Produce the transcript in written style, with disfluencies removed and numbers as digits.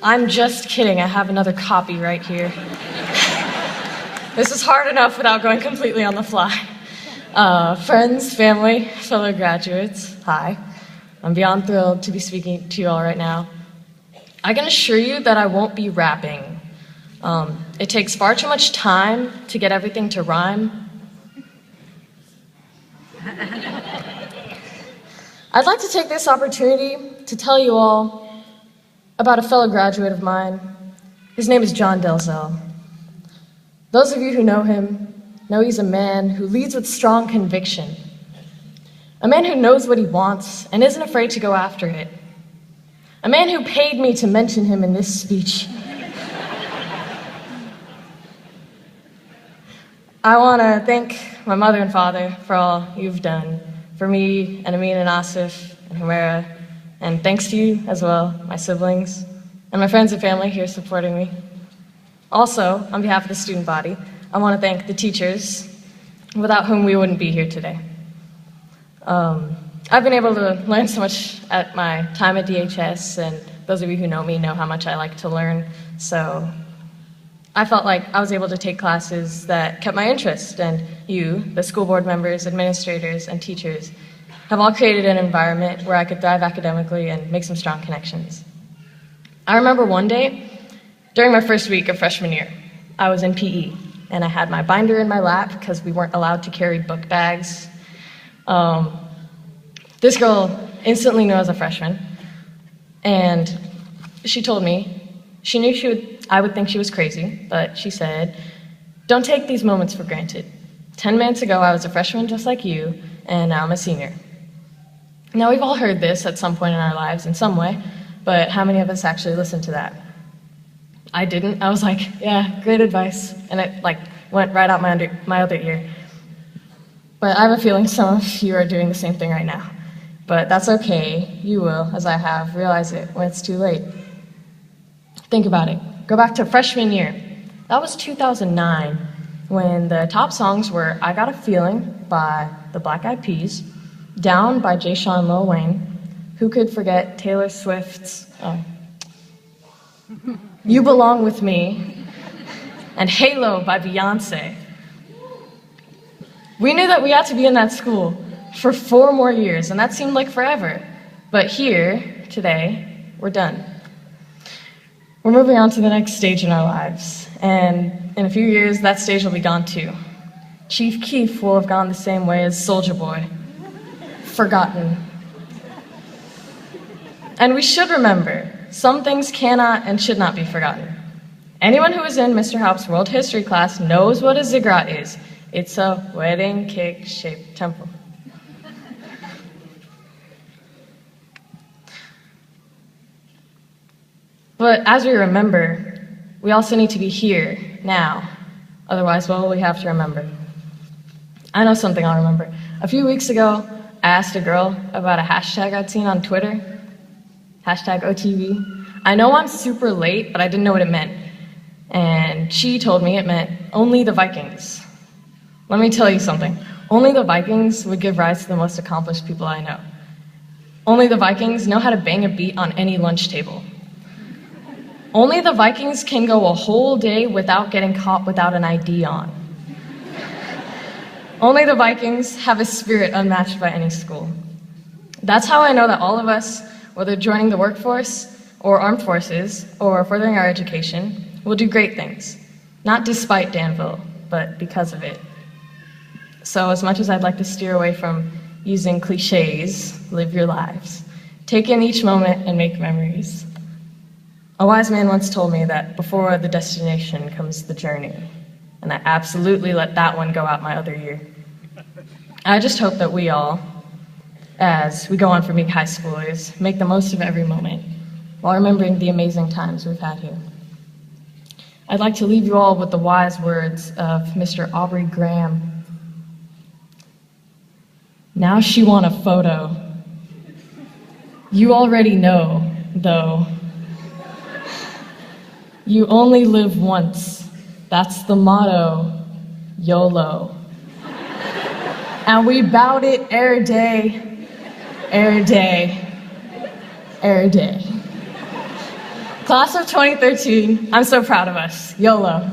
I'm just kidding, I have another copy right here. This is hard enough without going completely on the fly. Friends, family, fellow graduates, hi. I'm beyond thrilled to be speaking to you all right now. I can assure you that I won't be rapping. It takes far too much time to get everything to rhyme. I'd like to take this opportunity to tell you all about a fellow graduate of mine. His name is John Delzell. Those of you who know him know he's a man who leads with strong conviction, a man who knows what he wants and isn't afraid to go after it, a man who paid me to mention him in this speech. I want to thank my mother and father for all you've done for me and Amin and Asif and Humera, and thanks to you as well, my siblings, and my friends and family here supporting me. Also, on behalf of the student body, I want to thank the teachers, without whom we wouldn't be here today. I've been able to learn so much at my time at DHS, and those of you who know me know how much I like to learn, so I felt like I was able to take classes that kept my interest, and you, the school board members, administrators, and teachers, have all created an environment where I could thrive academically and make some strong connections. I remember one day, during my first week of freshman year, I was in PE, and I had my binder in my lap because we weren't allowed to carry book bags. This girl instantly knew I was a freshman, and she told me, she knew I would think she was crazy, but she said, "Don't take these moments for granted. 10 minutes ago, I was a freshman just like you, and now I'm a senior." Now, we've all heard this at some point in our lives in some way, but how many of us actually listened to that? I didn't. I was like, yeah, great advice, and it went right out my other ear. But I have a feeling some of you are doing the same thing right now. But that's okay. You will, as I have, realize it when it's too late. Think about it. Go back to freshman year. That was 2009, when the top songs were I Got a Feeling by the Black Eyed Peas, Down by Jay Sean and Lil Wayne, who could forget Taylor Swift's You Belong With Me, and Halo by Beyonce. We knew that we had to be in that school for 4 more years, and that seemed like forever. But here, today, we're done. We're moving on to the next stage in our lives, and in a few years, that stage will be gone too. Chief Keef will have gone the same way as Soulja Boy. Forgotten. And we should remember, some things cannot and should not be forgotten. Anyone who is in Mr. Haupt's world history class knows what a ziggurat is. It's a wedding cake-shaped temple. But as we remember, we also need to be here, now. Otherwise, what will we have to remember? I know something I'll remember. A few weeks ago, I asked a girl about a hashtag I'd seen on Twitter. Hashtag OTV. I know I'm super late, but I didn't know what it meant. And she told me it meant only the Vikings. Let me tell you something. Only the Vikings would give rise to the most accomplished people I know. Only the Vikings know how to bang a beat on any lunch table. Only the Vikings can go a whole day without getting caught without an ID on. Only the Vikings have a spirit unmatched by any school. That's how I know that all of us, whether joining the workforce or armed forces or furthering our education, will do great things. Not despite Danville, but because of it. So as much as I'd like to steer away from using cliches, live your lives. Take in each moment and make memories. A wise man once told me that before the destination comes the journey, and I absolutely let that one go out my other ear. I just hope that we all, as we go on from being high schoolers, make the most of every moment while remembering the amazing times we've had here. I'd like to leave you all with the wise words of Mr. Aubrey Graham. Now she want a photo. You already know, though. You only live once. That's the motto, YOLO. And we bout it every day, every day. every day. Class of 2013, I'm so proud of us. YOLO.